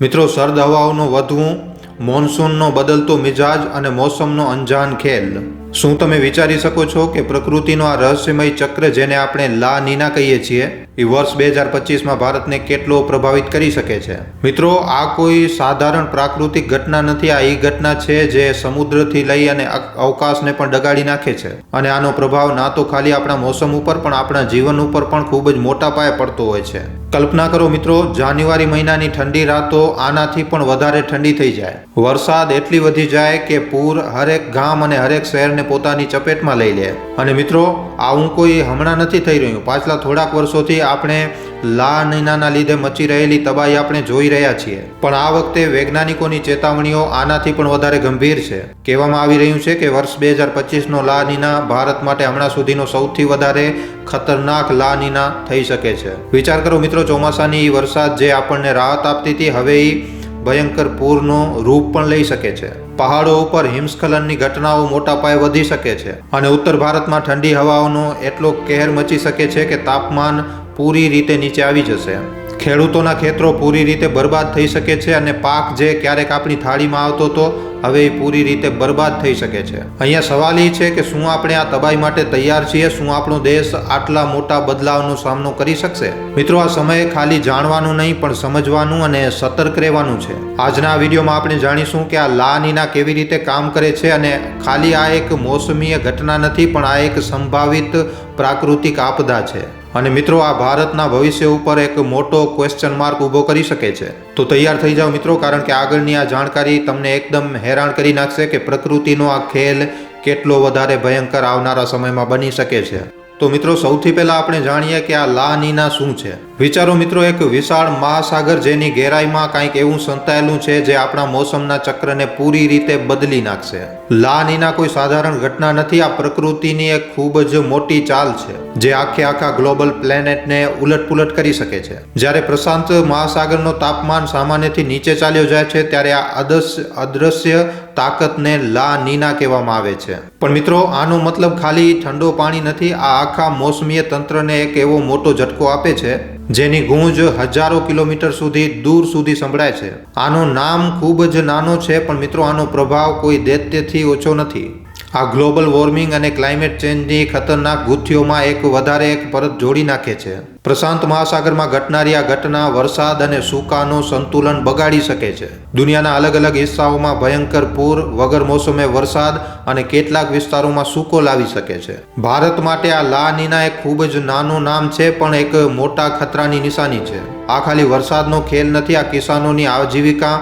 મિત્રો, સર્દ હવાઓનો વધવું, મોન્સૂનનો બદલતો મિજાજ અને મોસમનો અંજાન ખેલ. શું તમે વિચારી શકો છો કે પ્રકૃતિનો આ રહસ્યમય ચક્ર, જેને આપણે લા નીના કહીએ છીએ, એ વર્ષ 2025માં ભારતને કેટલો પ્રભાવિત કરી શકે છે? મિત્રો, આ કોઈ સાધારણ પ્રાકૃતિક ઘટના નથી. આ એ ઘટના છે જે સમુદ્રથી લઈ અને અવકાશને પણ ડગાડી નાખે છે. અને આનો પ્રભાવ ના તો ખાલી આપણા મોસમ ઉપર પણ આપણા જીવન ઉપર પણ ખૂબ જ મોટા પાયે પડતો હોય છે. કલ્પના કરો મિત્રો, જાન્યુઆરી મહિનાની ઠંડી રાતો આનાથી પણ વધારે ઠંડી થઈ જાય. વરસાદ એટલી વધી જાય કે પૂર હરેક ગામ અને હરેક શહેરને પોતાની ચપેટમાં લઈ લે. અને મિત્રો, આવું કોઈ હમણાં નથી થઈ રહ્યું. પાછલા થોડાક વર્ષોથી આપણે લા નીનાના લીધે મચી રહેલી તબાહી આપણે જોઈ રહ્યા છીએ. પણ આ વખતે વૈજ્ઞાનિકોની ચેતવણીઓ આનાથી પણ વધારે ગંભીર છે. કહેવામાં આવી રહ્યું છે કે વર્ષ 2025નો લા નીના ભારત માટે હમણાં સુધીનો સૌથી વધારે ખતરનાક લા નીના થઈ શકે છે. વિચાર કરો મિત્રો, ચોમાસાની વરસાદ જે આપણને રાહત આપતી હતી, હવે એ ભયંકર પૂરનો રૂપ પણ લઈ શકે છે. પહાડો ઉપર હિમસ્ખલનની ઘટનાઓ મોટા પાયે વધી શકે છે. અને ઉત્તર ભારતમાં ઠંડી હવાઓનો એટલો કહેર મચી શકે છે કે તાપમાન પૂરી રીતે નીચે આવી જશે. ખેડૂતોના ખેતરો પૂરી રીતે બરબાદ થઈ શકે છે. અને પાક જે ક્યારેક આપણી થાળીમાં આવતો હતો, હવે એ પૂરી રીતે બરબાદ થઈ શકે છે. અહીંયા સવાલ એ છે કે શું આપણે આ તબાહી માટે તૈયાર છીએ? શું આપણો દેશ આટલા મોટા બદલાવનો સામનો કરી શકશે? મિત્રો, આ સમયે ખાલી જાણવાનું નહીં પણ સમજવાનું અને સતર્ક રહેવાનું છે. આજના આ વિડીયોમાં આપણે જાણીશું કે આ લા નીના કેવી રીતે કામ કરે છે. અને ખાલી આ એક મોસમીય ઘટના નથી, પણ આ એક સંભવિત પ્રાકૃતિક આપદા છે. અને મિત્રો, આ ભારતના ભવિષ્ય ઉપર એક મોટો ક્વેશ્ચન માર્ક ઊભો કરી શકે છે. તો તૈયાર થઈ જાઓ મિત્રો, કારણ કે આગળની આ જાણકારી તમને એકદમ હેરાન કરી નાખશે કે પ્રકૃતિનો આ ખેલ કેટલો વધારે ભયંકર આવનારા સમયમાં બની શકે છે. તો મિત્રો, સૌથી પહેલા આપણે જાણીએ કે આ લા નીના શું છે. વિચારો મિત્રો, એક વિશાળ મહાસાગર જેની ગહેરાઈમાં કંઈક એવું સંતાયેલું છે જે આપણા મોસમના ચક્રને પૂરી રીતે બદલી નાખશે. લા નીના કોઈ સાધારણ ઘટના નથી. આ પ્રકૃતિની એક ખૂબ જ મોટી ચાલ છે જે આખા ગ્લોબલ પ્લેનેટને ઉલટપુલટ કરી શકે છે. જ્યારે પ્રશાંત મહાસાગરનો તાપમાન સામાન્યથી નીચે ચાલ્યો જાય છે, ત્યારે આ અદૃશ્ય તાકતને લા નીના કહેવામાં આવે છે. પણ મિત્રો, આનો મતલબ ખાલી ઠંડો પાણી નથી. આ આખા મોસમીય તંત્રને એક એવો મોટો ઝટકો આપે છે જેની ગૂંજ હજારો કિલોમીટર દૂર સુધી સંભળાય છે. આનું નામ ખૂબ જ નાનો છે, પણ મિત્રો, આનો પ્રભાવ કોઈ દૈત્યથી ઓછો નથી. આ ગ્લોબલ વોર્મિંગ અને ક્લાઇમેટ ચેન્જની ખતરનાક ગુથીઓમાં એક પરત જોડી નાખે છે. પ્રશાંત મહાસાગરમાં ઘટનારી આ ઘટના વરસાદ અને સૂકાનો સંતુલન બગાડી શકે છે. દુનિયાના અલગ અલગ હિસ્સાઓમાં ભયંકર પૂર, વગર મોસમે વરસાદ અને કેટલાક વિસ્તારોમાં સૂકો લાવી શકે છે. ભારત માટે આ લા નીના એક ખૂબ જ નાનું નામ છે, પણ એક મોટા ખતરાની નિશાની છે. આ ખાલી વરસાદનો ખેલ નથી. આ કિસાનોની આજીવિકા,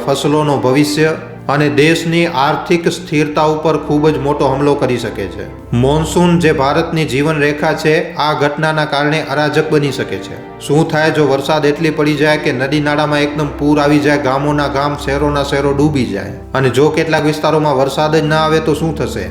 ફસલોનો ભવિષ્ય અને દેશની આર્થિક સ્થિરતા ઉપર ખૂબ જ મોટો હુમલો કરી શકે છે. મોન્સૂન જે ભારતની જીવન રેખા છે, આ ઘટનાના કારણે અરાજક બની શકે છે. શું થાય જો વરસાદ એટલી પડી જાય કે નદી નાળામાં એકદમ પૂર આવી જાય, ગામોના ગામ, શહેરોના શહેરો ડૂબી જાય? અને જો કેટલાક વિસ્તારોમાં વરસાદ જ ના આવે તો શું થશે?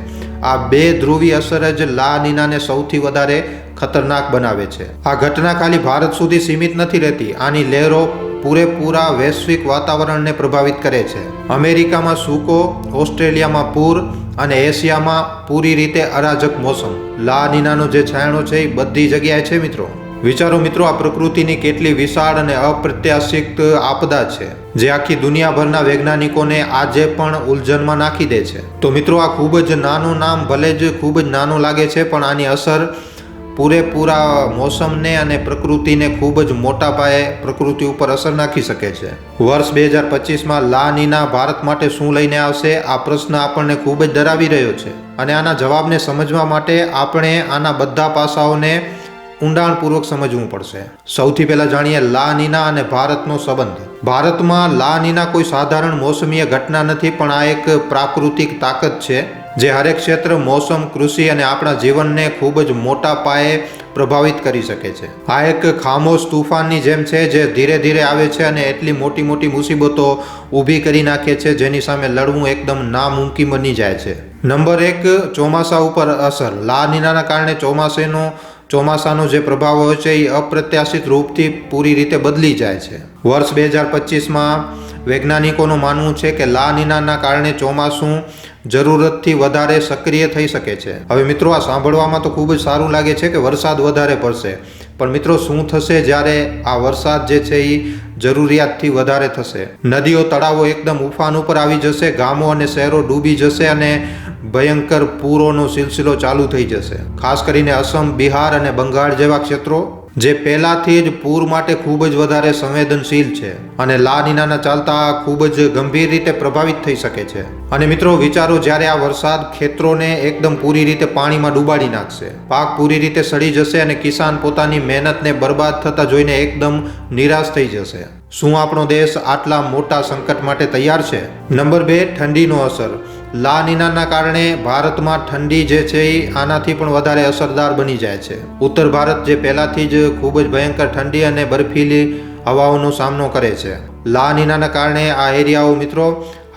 આ બે ધ્રુવી અસર જ લા નીનાને સૌથી વધારે ખતરનાક બનાવે છે. આ ઘટના ખાલી ભારત સુધી સીમિત નથી રહેતી. આની લહેરો પૂરેપૂરા વૈશ્વિક વાતાવરણને પ્રભાવિત કરે છે. અમેરિકામાં સૂકો, ઓસ્ટ્રેલિયામાં પૂર અને એશિયામાં પૂરી રીતે અરાજક મોસમ. લા નીનાનો જે છાયણો છે એ બધી જગ્યાએ છે મિત્રો. વિચારો મિત્રો, આ પ્રકૃતિની કેટલી વિશાળ અને અપ્રત્યાશિત આપદા છે જે આખી દુનિયાભરના વૈજ્ઞાનિકોને આજે પણ ઉલઝનમાં નાખી દે છે. તો મિત્રો, આ ખૂબ જ નાનું નામ ભલે જ ખૂબ જ નાનું લાગે છે, પણ આની અસર પૂરેપૂરા મોસમને અને પ્રકૃતિને ખૂબ જ મોટા પાયે પ્રકૃતિ ઉપર અસર નાખી શકે છે. વર્ષ 2025માં લા નીના ભારત માટે શું લઈને આવશે? આ પ્રશ્ન આપણને ખૂબ જ ડરાવી રહ્યો છે. અને આના જવાબને સમજવા માટે આપણે આના બધા પાસાઓને ઊંડાણપૂર્વક સમજવું પડશે. સૌથી પહેલા જાણીએ લા નીના અને ભારતનો સંબંધ. ભારતમાં લા નીના કોઈ સાધારણ મોસમીય ઘટના નથી, પણ આ એક પ્રાકૃતિક તાકાત છે જે હરેક ક્ષેત્ર, મોસમ, કૃષિ અને આપણા જીવનને ખૂબ જ મોટા પાયે પ્રભાવિત કરી શકે છે. આ એક ખામોશ તુફાનની જેમ છે જે ધીરે ધીરે આવે છે અને એટલી મોટી મોટી મુસીબતો ઊભી કરી નાખે છે જેની સામે લડવું એકદમ નામુમકિન બની જાય છે. નંબર 1, ચોમાસા ઉપર અસર. લા નીનાના કારણે ચોમાસાનો જે પ્રભાવ હોય છે એ અપ્રત્યાશિત રૂપથી પૂરી રીતે બદલી જાય છે. વર્ષ 2025માં વૈજ્ઞાનિકોનું માનવું છે કે લા નીનાના કારણે ચોમાસું જરૂરતથી વધારે સક્રિય થઈ શકે છે. હવે મિત્રો, આ સાંભળવામાં તો ખૂબ જ સારું લાગે છે કે વરસાદ વધારે પડશે, પણ મિત્રો શું થશે જ્યારે આ વરસાદ જે છે એ જરૂરિયાતથી વધારે થશે? નદીઓ તળાવો એકદમ ઉફાન ઉપર આવી જશે, ગામો અને શહેરો ડૂબી જશે અને ભયંકર પૂરોનો સિલસિલો ચાલુ થઈ જશે. ખાસ કરીને અસમ, બિહાર અને બંગાળ જેવા ક્ષેત્રો જે પહેલાથી જ પૂર માટે ખૂબ જ વધારે સંવેદનશીલ છે અને લા નીનાના ચાલતા ખૂબ જ ગંભીર રીતે પ્રભાવિત થઈ શકે છે. અને મિત્રો વિચારો, જ્યારે આ વરસાદ ખેતરોને એકદમ પૂરી રીતે પાણીમાં ડૂબાડી નાખશે, પાક પૂરી રીતે સડી જશે અને કિસાન પોતાની મહેનતને બરબાદ થતા જોઈને એકદમ નિરાશ થઈ જશે. શું આપણો દેશ આટલા મોટા સંકટ માટે તૈયાર છે? નંબર 2, ઠંડીનો અસર. લા નીનાના કારણે ભારતમાં ઠંડી જે છે એ આનાથી પણ વધારે અસરદાર બની જાય છે. ઉત્તર ભારત જે પહેલાથી જ ખૂબ જ ભયંકર ઠંડી અને બરફીલી હવાઓનો સામનો કરે છે, લા નીનાના કારણે આ એરિયાઓ મિત્રો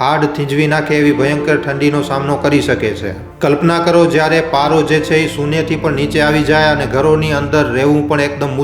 હાડ થીંજવી નાખે એવી ભયંકર ઠંડીનો સામનો કરી શકે છે. કલ્પના કરો, જ્યારે પારો જે છે એ શૂન્યથી પણ નીચે આવી જાય અને ઘરોની અંદર રહેવું પણ એકદમ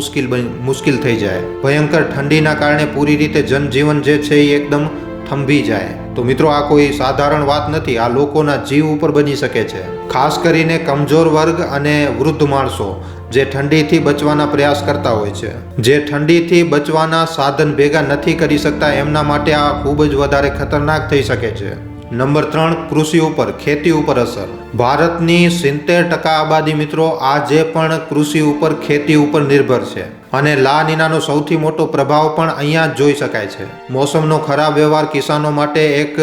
મુશ્કેલ થઈ જાય. ભયંકર ઠંડીના કારણે પૂરી રીતે જનજીવન જે છે એ એકદમ થંભી જાય. તો મિત્રો આ કોઈ સાધારણ વાત નથી, આ લોકોના જીવ ઉપર બની શકે છે. ખાસ કરીને કમજોર વર્ગ અને વૃદ્ધ માણસો જે ઠંડીથી બચવાના પ્રયાસ કરતા હોય છે, જે ઠંડીથી બચવાના સાધન ભેગા નથી કરી શકતા, એમના માટે આ ખૂબ જ વધારે ખતરનાક થઈ શકે છે. નંબર 3, કૃષિ ઉપર, ખેતી ઉપર અસર. ભારતની 70% આબાદી મિત્રો આજે પણ કૃષિ ઉપર, ખેતી ઉપર નિર્ભર છે અને લા નીનાનો સૌથી મોટો પ્રભાવ પણ અહીંયા જ જોઈ શકાય છે. મોસમનો ખરાબ વ્યવહાર કિસાનો માટે એક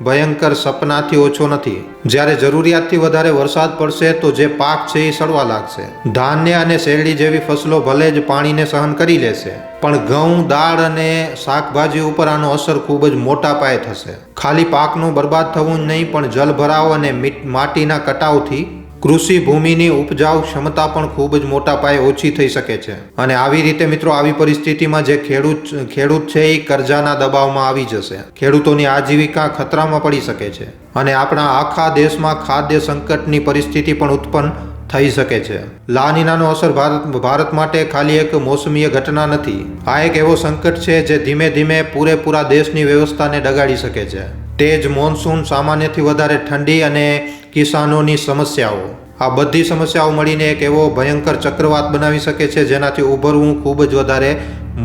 ભયંકર સપનાથી ઓછો નથી. જ્યારે જરૂરિયાતથી વધારે વરસાદ પડશે તો જે પાક છે એ સડવા લાગશે. ધાન્ય અને શેરડી જેવી ફસલો ભલે જ પાણીને સહન કરી લેશે, પણ ઘઉં, દાળ અને શાકભાજી ઉપર આનો અસર ખૂબ જ મોટા પાયે થશે. ખાલી પાકનું બરબાદ થવું જ નહીં, પણ જલભરાવ અને માટીના કટાવથી કૃષિ ભૂમિની ઉપજાઉ ક્ષમતા પણ ખૂબ જ મોટા પાયે ઓછી થઈ શકે છે. અને આવી રીતે મિત્રો આવી પરિસ્થિતિમાં જે ખેડૂત છે એ કર્જાના દબાવમાં આવી જશે. ખેડૂતોની આજીવિકા ખતરામાં પડી શકે છે અને આપણા આખા દેશમાં ખાદ્ય સંકટની પરિસ્થિતિ પણ ઉત્પન્ન થઈ શકે છે. લા નીનાનો અસર ભારત માટે ખાલી એક મોસમીય ઘટના નથી. આ એક એવો સંકટ છે જે ધીમે ધીમે પૂરેપૂરા દેશની વ્યવસ્થાને ડગાડી શકે છે. તેજ મોન્સૂન, સામાન્યથી વધારે ઠંડી અને કિસાનોની સમસ્યાઓ, આ બધી સમસ્યાઓ મળીને એક એવો ભયંકર ચક્રવાત બનાવી શકે છે જેનાથી ઉભરવું ખૂબ જ વધારે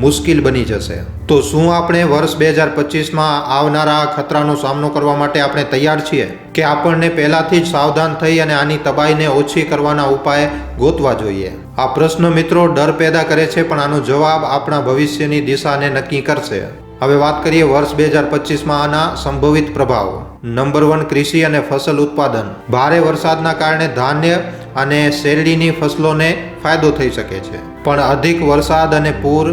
મુશ્કેલ બની જશે. તો શું આપણે વર્ષ 2025માં આવનારા ખતરાનો સામનો કરવા માટે આપણે તૈયાર છીએ કે આપણને પહેલાથી જ સાવધાન થઈ અને આની તબાહીને ઓછી કરવાના ઉપાય ગોતવા જોઈએ? આ પ્રશ્ન મિત્રો ડર પેદા કરે છે, પણ આનો જવાબ આપણા ભવિષ્યની દિશાને નક્કી કરશે. હવે વાત કરીએ વર્ષ 2025માં આના સંભવિત પ્રભાવ. નંબર 1, કૃષિ અને ફસલ ઉત્પાદન. ભારે વરસાદના કારણે ધાન્ય અને શેરડીની ફસલોને ફાયદો થઈ શકે છે, પણ અધિક વરસાદ અને પૂર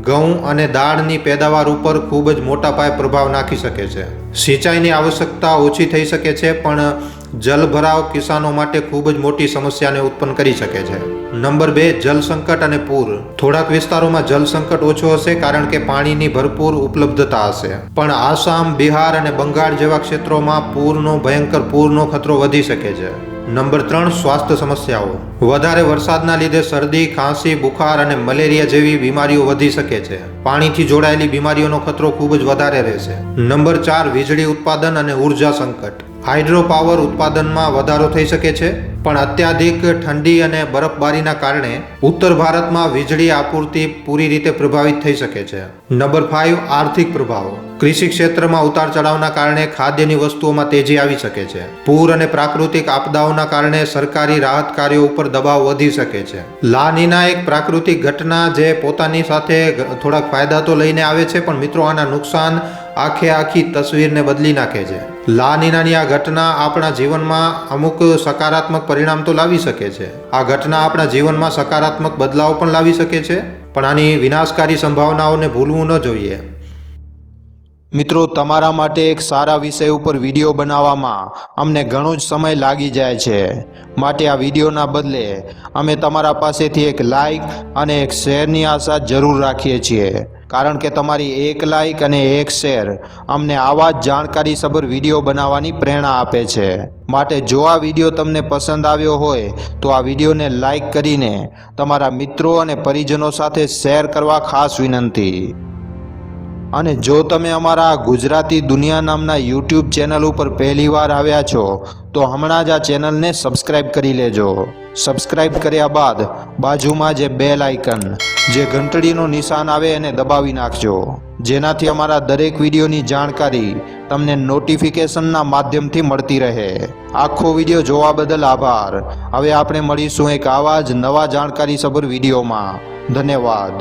ઘઉં અને દાળની પેદાવાર ઉપર ખૂબ જ મોટા પાયે પ્રભાવ નાખી શકે છે. સિંચાઈની આવશ્યકતા ઓછી થઈ શકે છે, પણ જલભરાવ કિસાનો માટે ખૂબ જ મોટી સમસ્યાને ઉત્પન્ન કરી શકે છે. નંબર 2, જલ સંકટ અને પૂર. થોડાક વિસ્તારોમાં જલ સંકટ ઓછો હશે કારણ કે પાણીની ભરપૂર ઉપલબ્ધતા હશે, પણ આસામ, બિહાર અને બંગાળ જેવા ક્ષેત્રોમાં ભયંકર પૂરનો ખતરો વધી શકે છે. નંબર 3, સ્વાસ્થ્ય સમસ્યાઓ. વધારે વરસાદના લીધે શરદી, ખાંસી, બુખાર અને મલેરિયા જેવી બીમારીઓ વધી શકે છે. પાણીથી જોડાયેલી બીમારીઓનો ખતરો ખૂબ જ વધારે રહેશે. નંબર 4, વીજળી ઉત્પાદન અને ઉર્જા સંકટ. હાઇડ્રો પાવર ઉત્પાદનમાં વધારો થઈ શકે છે, પણ અત્યાધિક ઠંડી અને બરફબારીના કારણે ઉત્તર ભારતમાં વીજળી આપૂર્તિ પૂરી રીતે પ્રભાવિત થઈ શકે છે. નંબર 5, આર્થિક પ્રભાવો. કૃષિ ક્ષેત્રમાં ઉતાર ચઢાવના કારણે ખાદ્યની વસ્તુઓમાં તેજી આવી શકે છે. પૂર અને પ્રાકૃતિક આપદાઓના કારણે સરકારી રાહત કાર્યો ઉપર દબાવ વધી શકે છે. લા નીના એક પ્રાકૃતિક ઘટના જે પોતાની સાથે થોડાક ફાયદા તો લઈને આવે છે, પણ મિત્રો આના નુકસાન આખી તસવીરને બદલી નાખે છે. લા નીનાની આ ઘટના આપણા જીવનમાં અમુક સકારાત્મક પરિણામ તો લાવી શકે છે. આ ઘટના આપણા જીવનમાં સકારાત્મક બદલાવ પણ લાવી શકે છે, પણ આની વિનાશકારી સંભાવનાઓને ભૂલવું ન જોઈએ. મિત્રો, તમારા માટે એક સારા વિષય ઉપર વિડીયો બનાવવામાં અમને ઘણો જ સમય લાગી જાય છે, માટે આ વિડીયોના બદલે અમે તમારા પાસેથી એક લાઇક અને એક શેરની આશા જરૂર રાખીએ છીએ, કારણ કે તમારી એક લાઇક અને એક શેર અમને આવા જ જાણકારીસભર વિડીયો બનાવવાની પ્રેરણા આપે છે. માટે જો આ વિડીયો તમને પસંદ આવ્યો હોય તો આ વિડીયોને લાઇક કરીને તમારા મિત્રો અને પરિજનો સાથે શેર કરવા ખાસ વિનંતી. અને જો તમે અમારા ગુજરાતી દુનિયા નામના યુટ્યુબ ચેનલ ઉપર પહેલીવાર આવ્યા છો તો હમણાં જ આ ચેનલને સબસ્ક્રાઇબ કરી લેજો. સબસ્ક્રાઇબ કર્યા બાદ બાજુમાં જે બેલ આઇકન જે ઘંટડીનું નિશાન આવે એને દબાવી નાખજો, જેનાથી અમારા દરેક વિડીયોની જાણકારી તમને નોટિફિકેશનના માધ્યમથી મળતી રહે. આખો વિડીયો જોવા બદલ આભાર. હવે આપણે મળીશું એક આવા જ નવા જાણકારીસભર વિડીયોમાં. ધન્યવાદ.